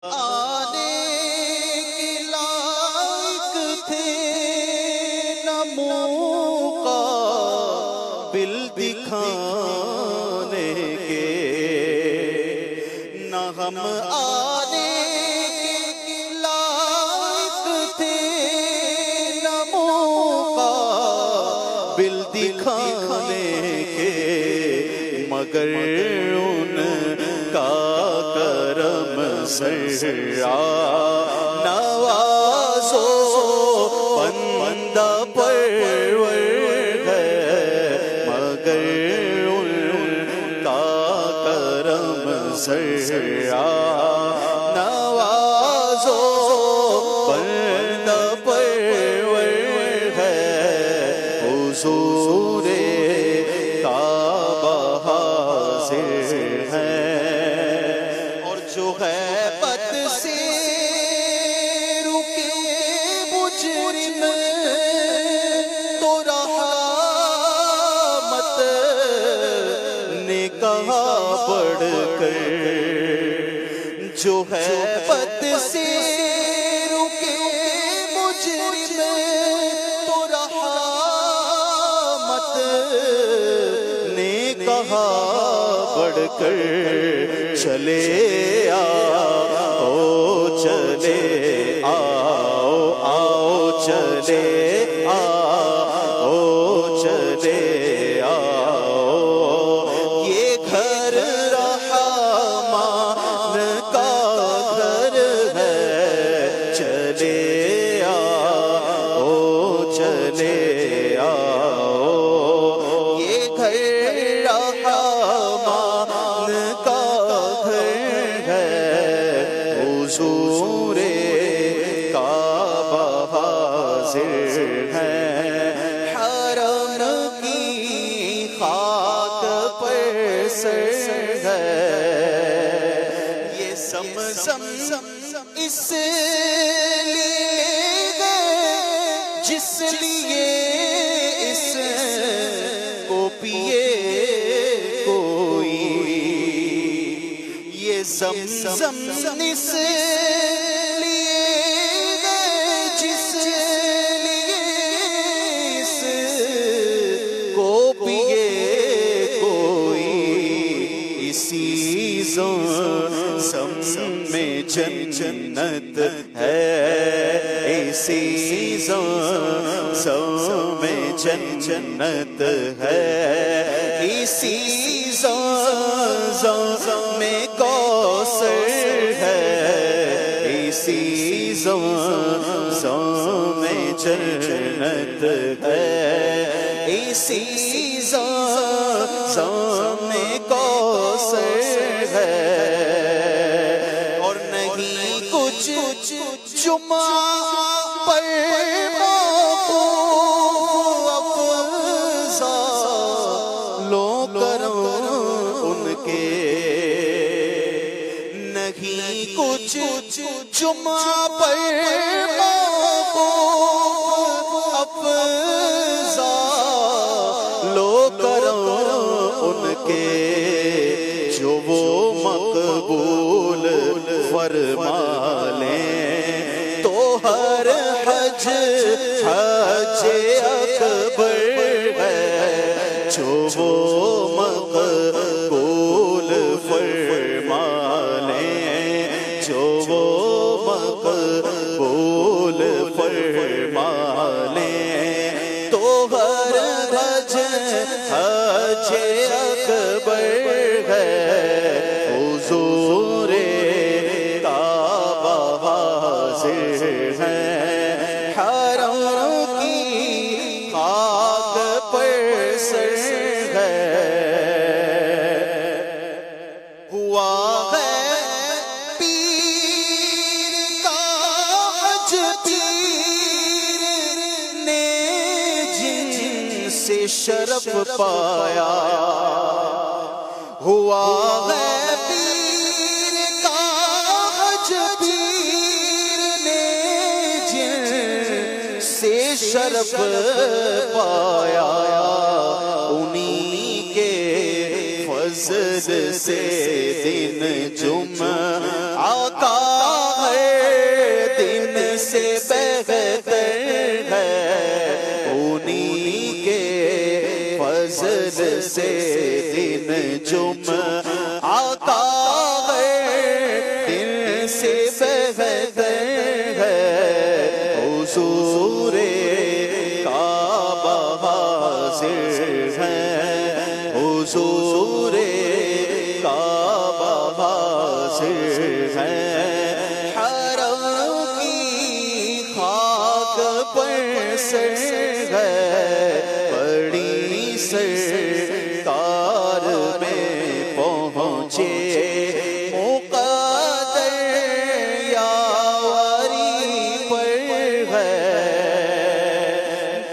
आने के लायक थे न मुक़ाबिल दिखाने के, न हम आने के लायक थे न मुक़ाबिल दिखाने के, मगर उनका करम सर्रा नवाज़ो बंदा परवर है, मगर उनका करम सर्रा नवाज़ो बंदा परवर है, हुज़ूरे काबा हाज़िर है। और जो है पद से रुके मुजरिम तो रहमत ने कहा बढ़कर, जो है पद से रुके मुजरिम तो रहमत ने कहा बढ़कर, चले आओ चले आओ आओ चले आओ चले आओ, ये घर रहमान का घर है, चले आओ चले आओ, ये घर रहमान का हुज़ूरे काबा हाज़िर है। हरम की खाक पर सर है, ये ज़मज़म इसलिए जिस लिए इसको पिए कोई, ये ज़मज़म इसलिए जिस लिए इसको पिए कोई, इसी ज़मज़म में जन्नत है, इसी ज़मज़म में जन्नत है, इसी ज़मज़म में कौसर है, इसी ज़मज़म में जन्नत है, इसी ज़मज़म में कौसर है। और नहीं कुछ जुमा पर लो करो उनके, नहीं कुछ जुमा पर लो करो उनके, जो वो मकबूल फरमा लें तो हर हज हज अकबर है, जो वो मकबूल फरमा लें, जो वो मकबूल फरमा लें तो हर हज हज अकबर है, हुज़ूरे काबा हाज़िर है। हरम की खाक पर सर है, हुआ है पीर का हज, पीर ने जिनसे शरफ पाया, हुआ है पीर का हज, पीर ने जिनसे शरफ पाया, उन्हीं के फज़ल से दिन जुम्आ का से दिन जुम्आ है, दिन से बेहतर है हुजूरे काबा हाजिर है, हुजूरे काबा हाजिर है। हरम की खाक पर सर है, बड़ी सरकार में पहुँचे मुक़द्दर यावरी पर है।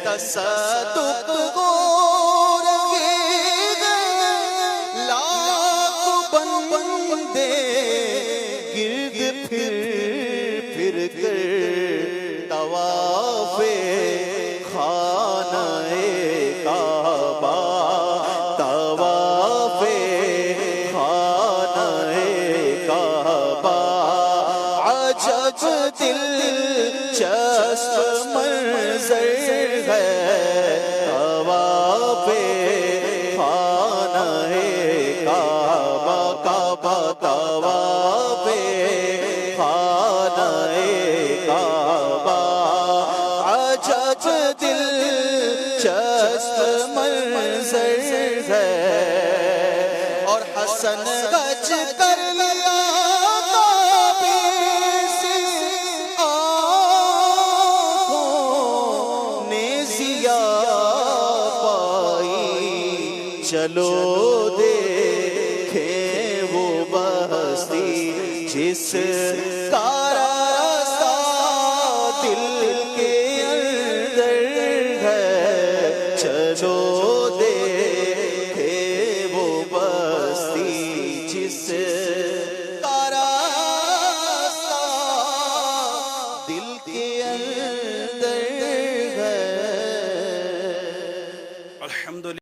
तसद्दुक़ को रंगे लाख बंदे गिर्द फिर कर तवाफ़े खानाए काबा, तवाफ़े खानाए काबा। अजब दिलचस्प मंज़र है तवाफ़े खानाए काबा, काबा तवाफ़े खानाए काबा। अजब दिलचस्प मंज़र है। और हसन गज कर लिया काबे से, आँखों ने ज़िया पाई। चलो देखें वो बस्ती जिसका रास्ता दिल के अंदर है। चलो देखें वो बस्ती जिसका रास्ता दिल के अंदर है। अल्हम्दुलिल्लाह।